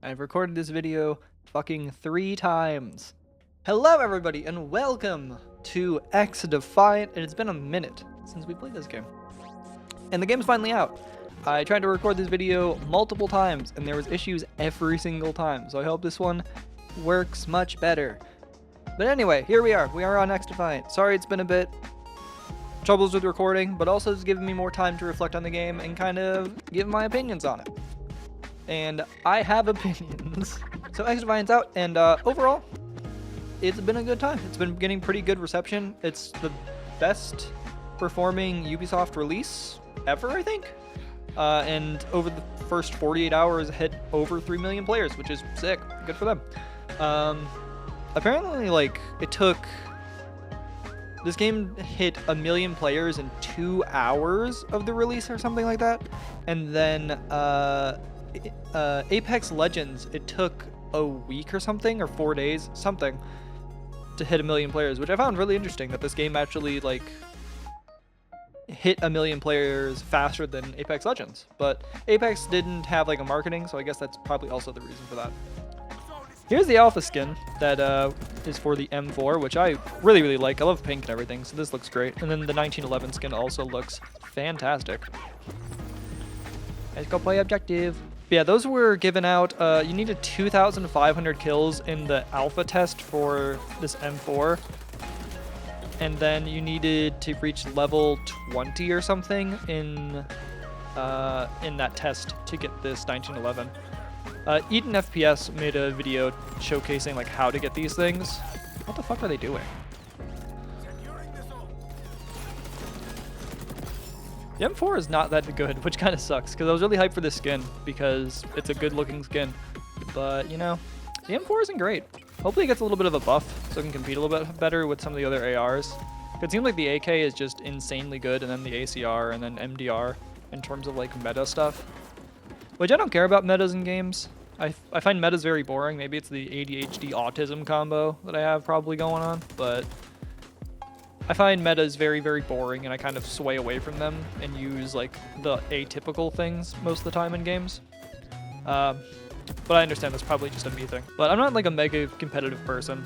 I've recorded this video fucking 3 times. Hello everybody and welcome to XDefiant. It's been a minute since we played this game. And the game's finally out. I tried to record this video multiple times and there was issues every single time. So I hope this one works much better. But anyway, here we are. We are on XDefiant. Sorry it's been a bit troubles with recording, but also it's given me more time to reflect on the game and kind of give my opinions on it. And I have opinions. So XDefiant's out, and overall, it's been a good time. It's been getting pretty good reception. It's the best performing Ubisoft release ever, I think. And over the first 48 hours, it hit over 3 million players, which is sick. Good for them. Apparently, like, it took... This game hit 1 million players in 2 hours of the release or something like that. And then Apex Legends, it took a week or something, or 4 days, something, to hit 1 million players, which I found really interesting, that this game actually, like, hit 1 million players faster than Apex Legends. But Apex didn't have, like, a marketing, so I guess that's probably also the reason for that. Here's the alpha skin that is for the M4, which I really like. I love pink and everything, so this looks great. And then the 1911 skin also looks fantastic. Let's go play objective. But yeah, those were given out. You needed 2,500 kills in the alpha test for this M4. And then you needed to reach level 20 or something in that test to get this 1911. Eden FPS made a video showcasing like how to get these things. What the fuck are they doing? The M4 is not that good, which kind of sucks, because I was really hyped for this skin, because it's a good looking skin. But, you know, the M4 isn't great. Hopefully it gets a little bit of a buff, so it can compete a little bit better with some of the other ARs. It seems like the AK is just insanely good, and then the ACR, and then MDR, in terms of like meta stuff. Which I don't care about metas in games. I find metas very boring. Maybe it's the ADHD autism combo that I have probably going on, but I find metas very boring, and I kind of sway away from them and use like the atypical things most of the time in games. But I understand that's probably just a me thing. But I'm not like a mega competitive person.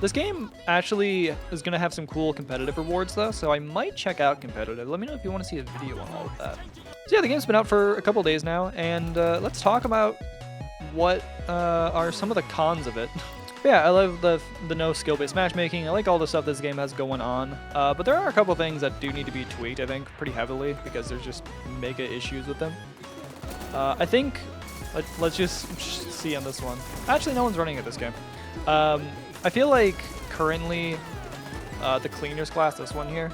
This game actually is going to have some cool competitive rewards though, so I might check out competitive. Let me know if you want to see a video on all of that. So yeah, the game's been out for a couple days now, and let's talk about what are some of the cons of it. Yeah, I love the no skill-based matchmaking. I like all the stuff this game has going on, but there are a couple things that do need to be tweaked, I think, pretty heavily, because there's just mega issues with them. I think, let's just see on this one. Actually, no one's running at this game. I feel like currently the cleaners class, this one here,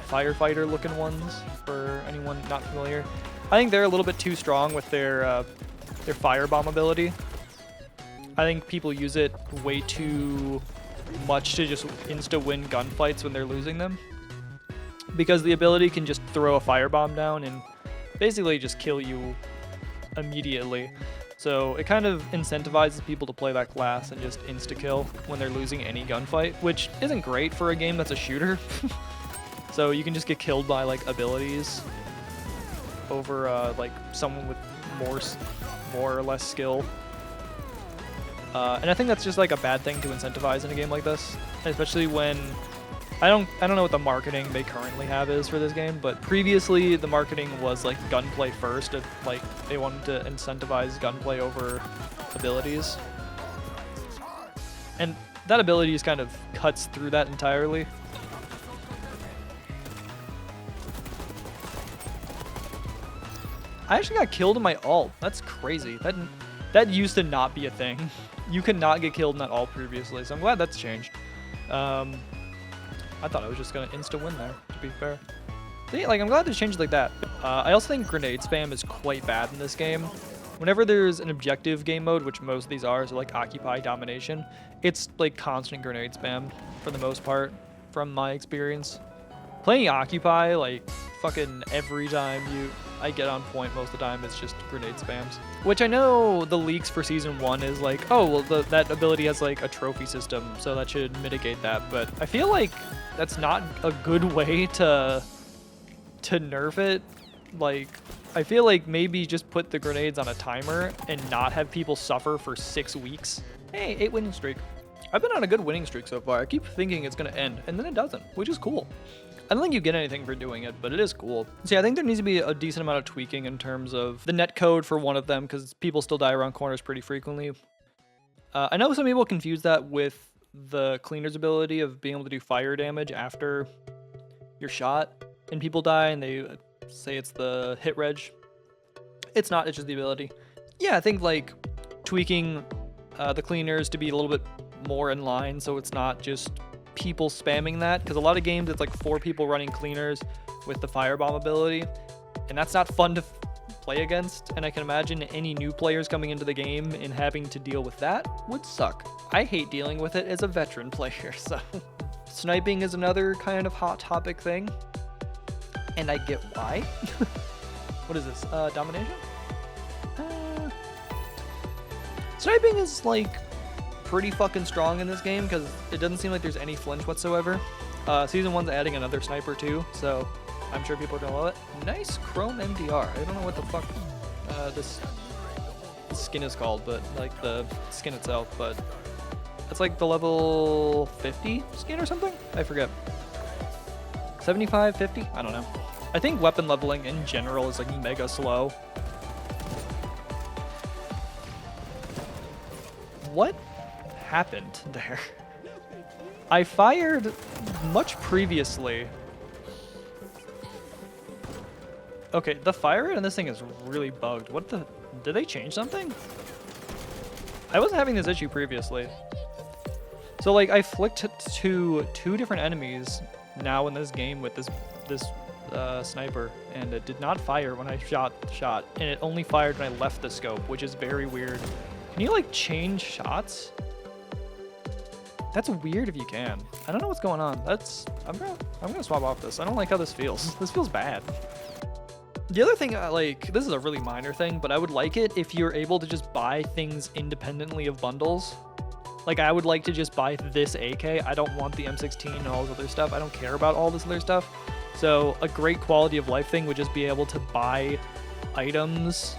firefighter looking ones, for anyone not familiar, I think they're a little bit too strong with their firebomb ability. I think people use it way too much to just insta-win gunfights when they're losing them, because the ability can just throw a firebomb down and basically just kill you immediately. So it kind of incentivizes people to play that class and just insta-kill when they're losing any gunfight, which isn't great for a game that's a shooter. So you can just get killed by like abilities over like someone with more or less skill. And I think that's just like a bad thing to incentivize in a game like this, especially when I don't know what the marketing they currently have is for this game, but previously the marketing was like gunplay first. Like they wanted to incentivize gunplay over abilities, and that ability just kind of cuts through that entirely. I actually got killed in my ult. That's crazy. That used to not be a thing. You could not get killed in that ult previously, so I'm glad that's changed. I thought I was just gonna insta-win there, to be fair. So yeah, like, I'm glad they changed like that. I also think grenade spam is quite bad in this game. Whenever there's an objective game mode, which most of these are, so like Occupy Domination, it's like constant grenade spam for the most part, from my experience. Playing Occupy, like, fucking every time I get on point most of the time, it's just grenade spams. Which I know the leaks for Season 1 is like, oh, well, that ability has like a trophy system, so that should mitigate that. But I feel like that's not a good way to nerf it. Like, I feel like maybe just put the grenades on a timer and not have people suffer for 6 weeks. Hey, 8 winning streak. I've been on a good winning streak so far. I keep thinking it's going to end, and then it doesn't, which is cool. I don't think you get anything for doing it, but it is cool. So yeah, I think there needs to be a decent amount of tweaking in terms of the net code for one of them, because people still die around corners pretty frequently. I know some people confuse that with the cleaner's ability of being able to do fire damage after your shot, and people die, and they say it's the hit reg. It's not, it's just the ability. Yeah, I think like tweaking the cleaners to be a little bit more in line, so it's not just people spamming that, because a lot of games it's like 4 people running cleaners with the firebomb ability, and that's not fun to play against, and I can imagine any new players coming into the game and having to deal with that would suck. I hate dealing with it as a veteran player, so sniping is another kind of hot topic thing, and I get why. What is this? Domination? Sniping is like pretty fucking strong in this game because it doesn't seem like there's any flinch whatsoever. Season 1's adding another sniper too, so I'm sure people are gonna love it. Nice chrome MDR. I don't know what the fuck this skin is called, but like the skin itself, but it's like the level 50 skin or something? I forget. 75, 50? I don't know. I think weapon leveling in general is like mega slow. What happened there? I fired much previously. Okay, the fire rate on this thing is really bugged. What the? Did they change something? I wasn't having this issue previously. So like I flicked to 2 different enemies now in this game with this sniper, and it did not fire when I shot the shot, and it only fired when I left the scope, which is very weird. Can you like change shots? That's weird if you can. I don't know what's going on. I'm gonna swap off this. I don't like how this feels. This feels bad. The other thing, like, this is a really minor thing, but I would like it if you're able to just buy things independently of bundles. Like, I would like to just buy this AK. I don't want the M16 and all this other stuff. I don't care about all this other stuff. So a great quality of life thing would just be able to buy items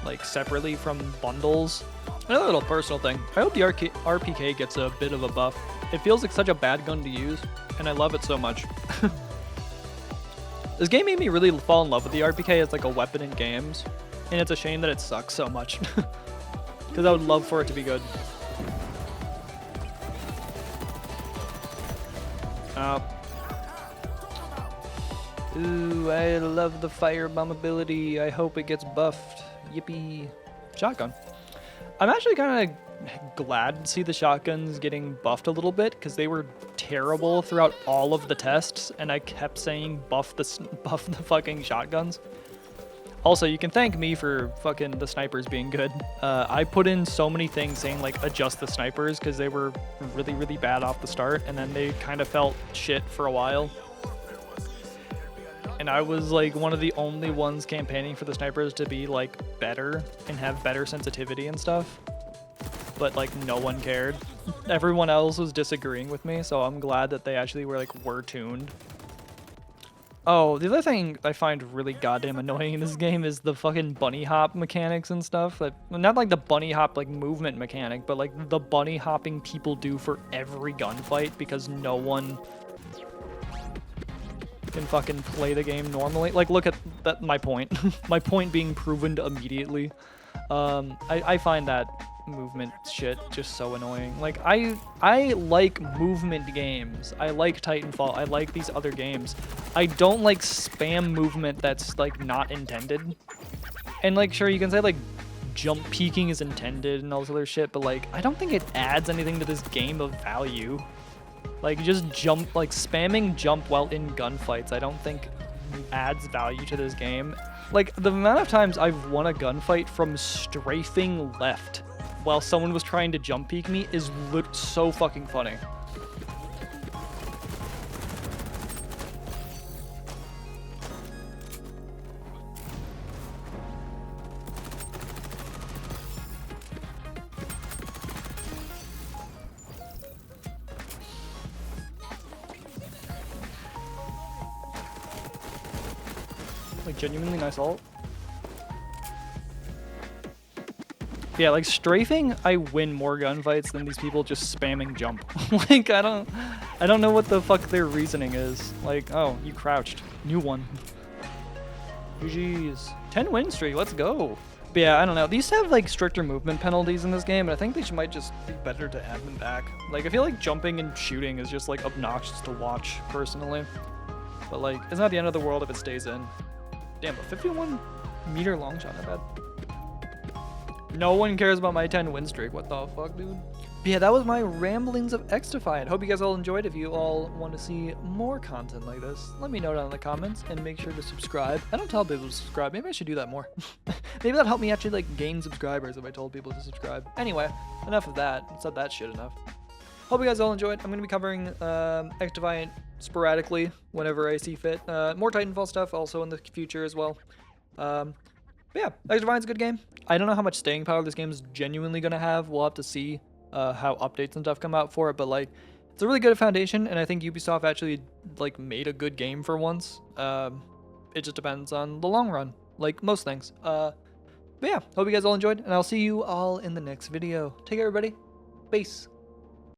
like separately from bundles. Another little personal thing. I hope the RPK gets a bit of a buff. It feels like such a bad gun to use, and I love it so much. This game made me really fall in love with the RPK as like a weapon in games, and it's a shame that it sucks so much. Because I would love for it to be good. Ooh, I love the firebomb ability. I hope it gets buffed. Yippee. Shotgun. I'm actually kind of glad to see the shotguns getting buffed a little bit, because they were terrible throughout all of the tests, and I kept saying buff the fucking shotguns. Also, you can thank me for fucking the snipers being good. I put in so many things saying like adjust the snipers, because they were really, really bad off the start, and then they kind of felt shit for a while. And I was like one of the only ones campaigning for the snipers to be like better and have better sensitivity and stuff. But like no one cared. Everyone else was disagreeing with me, so I'm glad that they actually were tuned. Oh, the other thing I find really goddamn annoying in this game is the fucking bunny hop mechanics and stuff. Like, not like the bunny hop like movement mechanic, but like the bunny hopping people do for every gunfight, because no one can fucking play the game normally. Like, look at that, my point. My point being proven immediately. I find that movement shit just so annoying. Like, I like movement games. I like Titanfall. I like these other games. I don't like spam movement that's like not intended. And like, sure, you can say like jump peeking is intended and all this other shit, but like, I don't think it adds anything to this game of value. Like, just jump, like spamming jump while in gunfights, I don't think adds value to this game. Like, the amount of times I've won a gunfight from strafing left while someone was trying to jump peek me is so fucking funny. Like, genuinely nice ult. Yeah, like, strafing, I win more gunfights than these people just spamming jump. Like, I don't know what the fuck their reasoning is. Like, oh, you crouched. New one. GG's. 10 win streak, let's go. But yeah, I don't know. These have, like, stricter movement penalties in this game, and I think they might just be better to add them back. Like, I feel like jumping and shooting is just, like, obnoxious to watch, personally. But, like, it's not the end of the world if it stays in. Damn, a 51-meter long shot, not bad. No one cares about my 10 win streak. What the fuck, dude? But yeah, that was my ramblings of XDefiant. Hope you guys all enjoyed. If you all want to see more content like this, let me know down in the comments and make sure to subscribe. I don't tell people to subscribe. Maybe I should do that more. Maybe that'd help me actually like gain subscribers if I told people to subscribe. Anyway, enough of that. I said that shit enough. Hope you guys all enjoyed. I'm going to be covering XDefiant sporadically whenever I see fit. More Titanfall stuff also in the future as well. But yeah, XDefiant's a good game. I don't know how much staying power this game is genuinely going to have. We'll have to see how updates and stuff come out for it. But like, it's a really good foundation, and I think Ubisoft actually like made a good game for once. It just depends on the long run, like most things. But yeah, hope you guys all enjoyed, and I'll see you all in the next video. Take care, everybody. Peace.